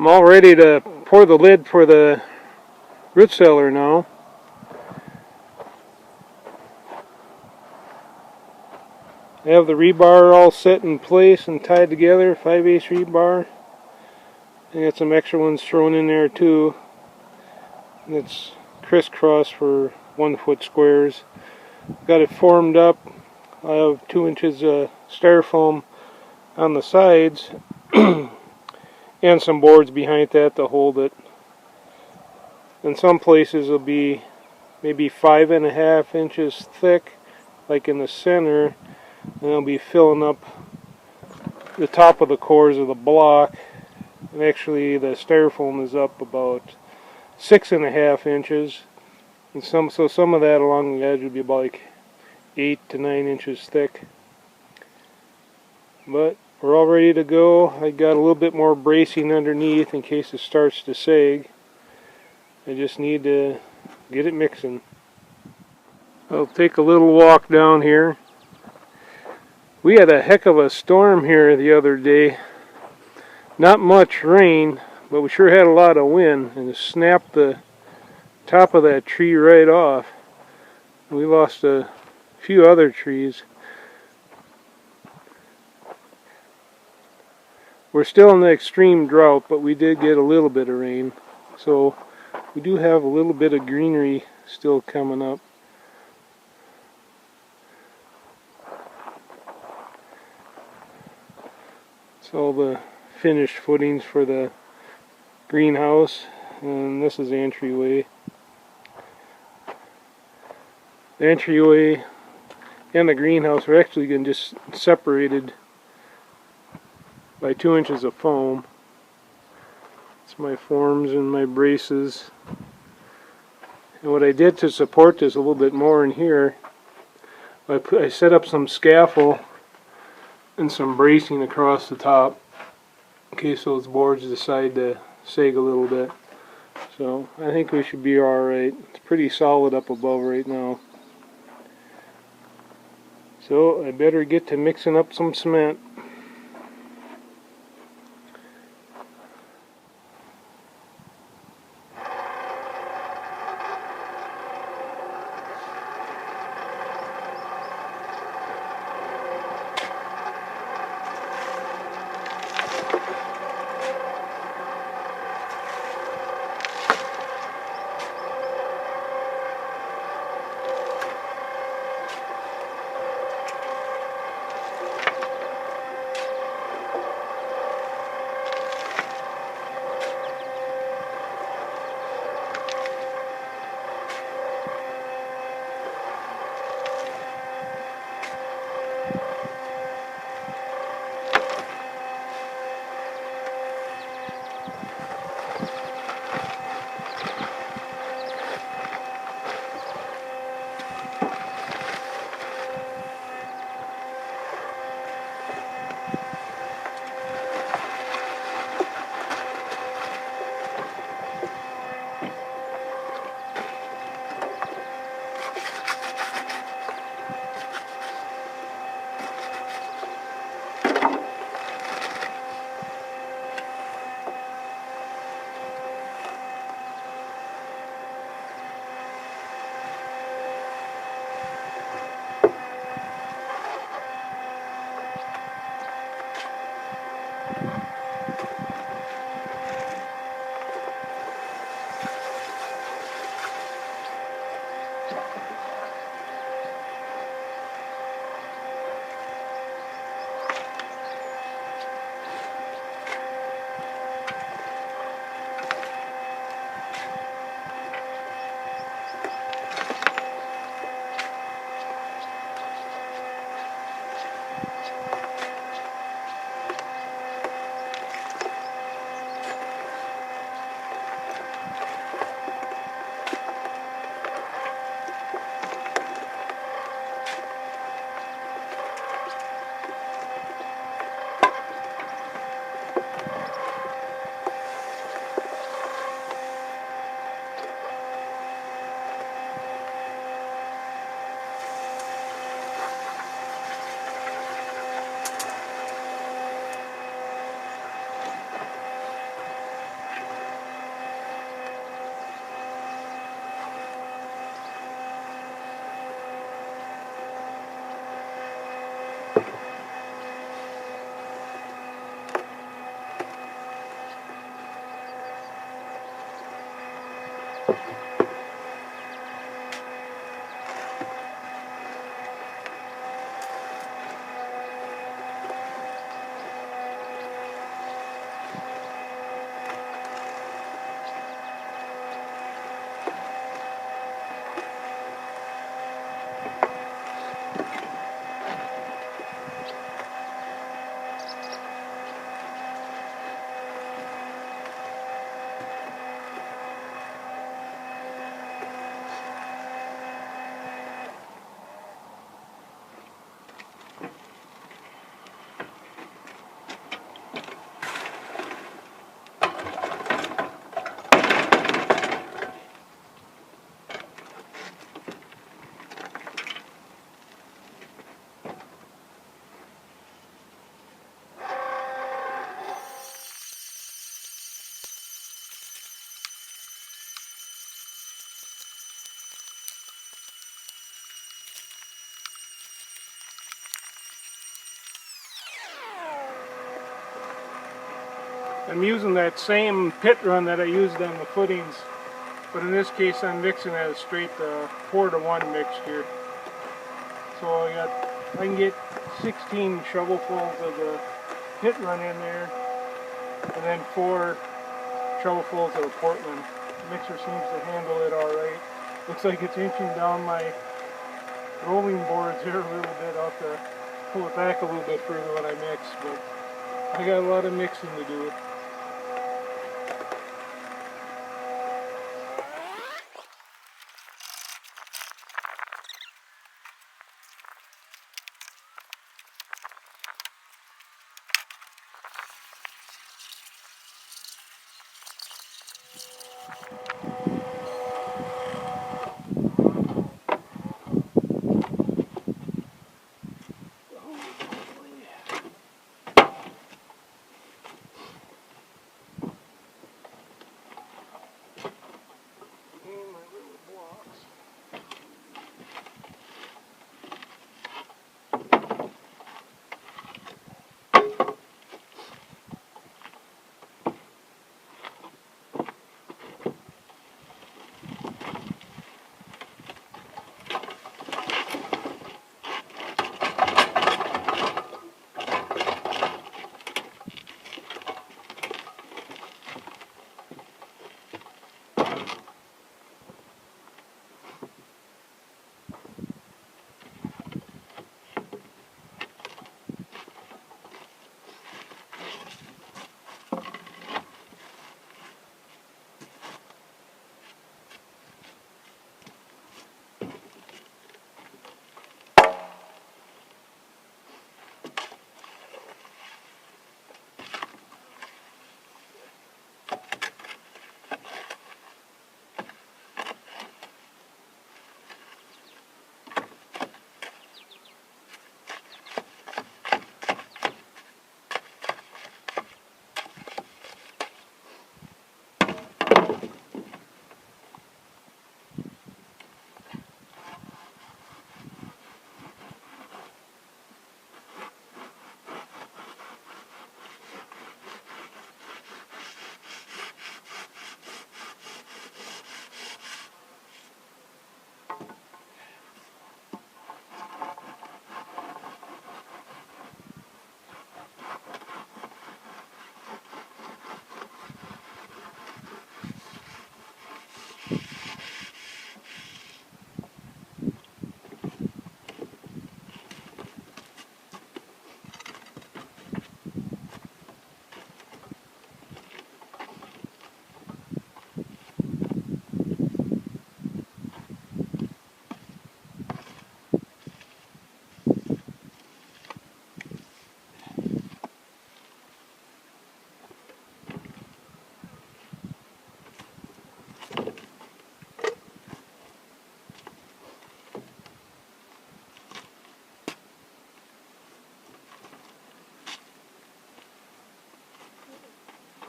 I'm all ready to pour the lid for the root cellar now. I have the rebar all set in place and tied together, 5/8 rebar. I got some extra ones thrown in there too. And it's crisscross for 1 foot squares. Got it formed up. I have 2 inches of styrofoam on the sides and some boards behind that to hold it. In some places it'll be maybe 5.5 inches thick, like in the center, and it'll be filling up the top of the cores of the block. And actually the styrofoam is up about 6.5 inches, and some of that along the edge would be about like 8 to 9 inches thick. But we're all ready to go. I got a little bit more bracing underneath in case it starts to sag. I just need to get it mixing. I'll take a little walk down here. We had a heck of a storm here the other day. Not much rain, but we sure had a lot of wind, and it snapped the top of that tree right off. We lost a few other trees. We're still in the extreme drought, but we did get a little bit of rain, so we do have a little bit of greenery still coming up. It's all the finished footings for the greenhouse, and this is the entryway. The entryway and the greenhouse are actually going to just separated by 2 inches of foam. It's my forms and my braces. And what I did to support this a little bit more in here, I set up some scaffold and some bracing across the top in case those boards decide to sag a little bit. So I think we should be alright. It's pretty solid up above right now. So I better get to mixing up some cement. I'm using that same pit run that I used on the footings, but in this case I'm mixing as straight 4-to-1 mixture. So I can get 16 shovelfuls of the pit run in there, and then 4 shovelfuls of Portland. The mixer seems to handle it alright. Looks like it's inching down my rolling boards here a little bit. I'll have to pull it back a little bit further when I mix, but I got a lot of mixing to do.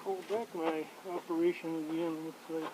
Hold back my operation again, looks like.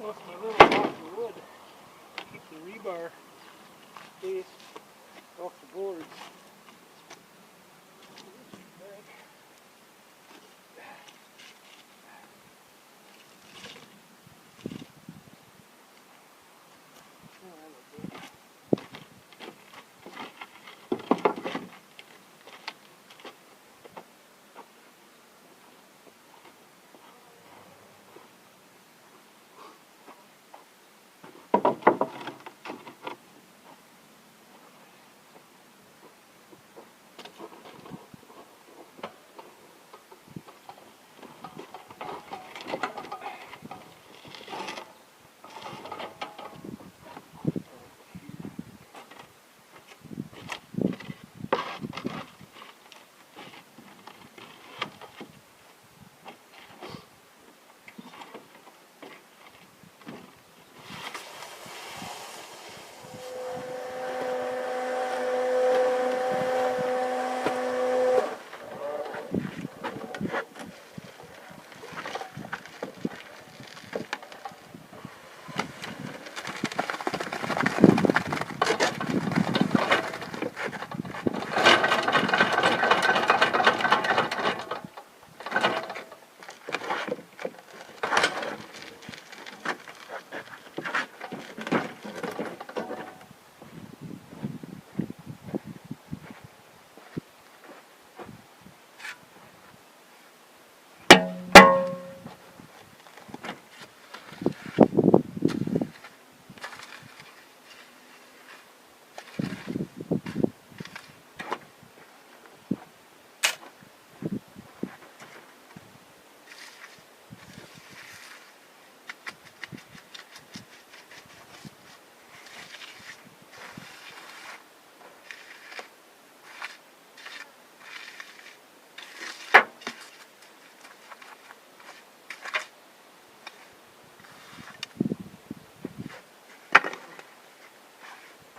Lost my little block of wood. Keep the rebar base off the boards.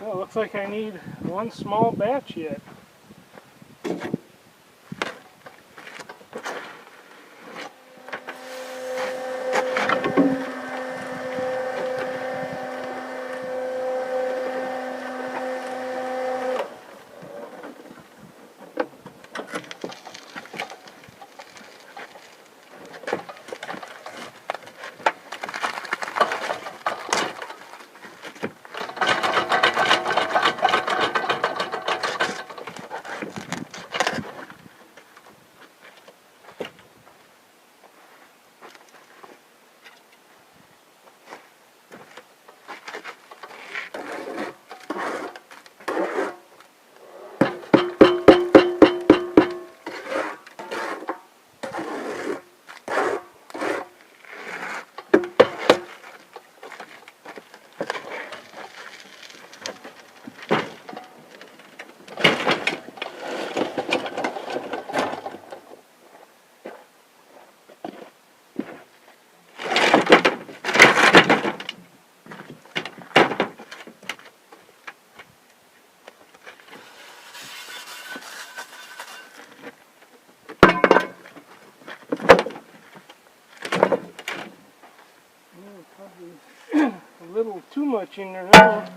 Well, it looks like I need one small batch yet. Probably a little too much in there now.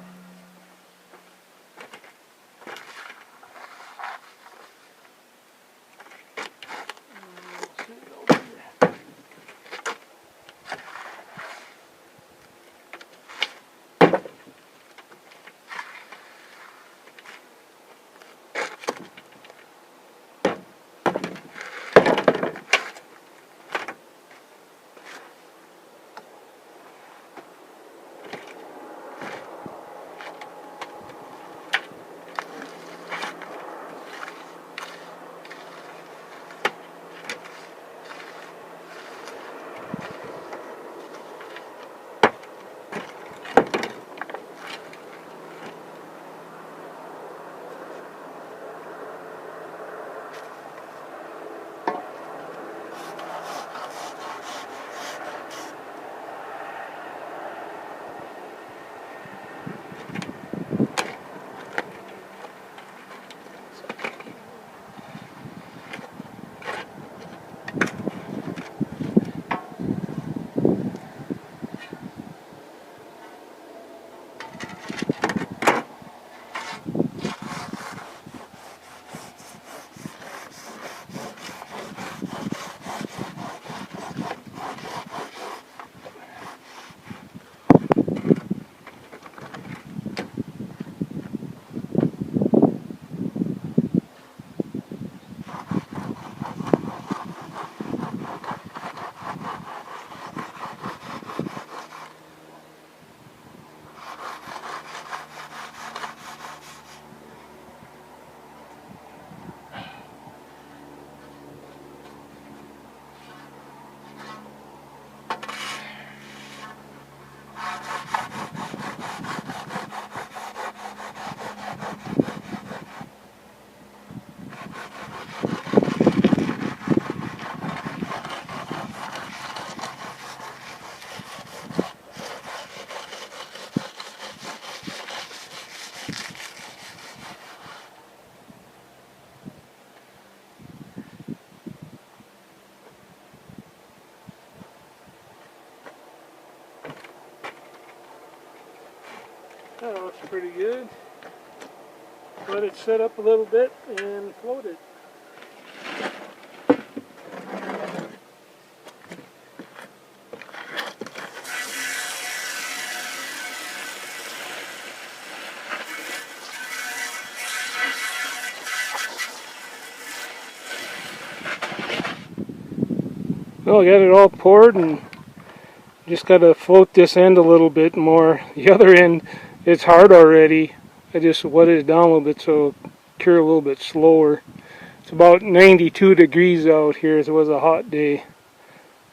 That looks pretty good. Let it set up a little bit and float it. Well, I got it all poured and just got to float this end a little bit more. The other end, it's hard already. I just wetted it down a little bit so it'll cure a little bit slower. It's about 92 degrees out here, so it was a hot day.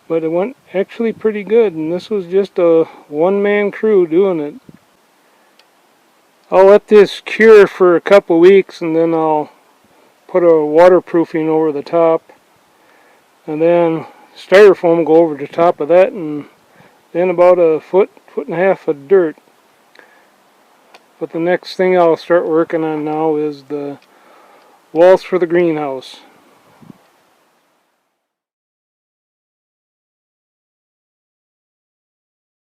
But it went actually pretty good, and this was just a one-man crew doing it. I'll let this cure for a couple weeks and then I'll put a waterproofing over the top. And then styrofoam will go over the top of that, and then about a foot and a half of dirt. But the next thing I'll start working on now is the walls for the greenhouse.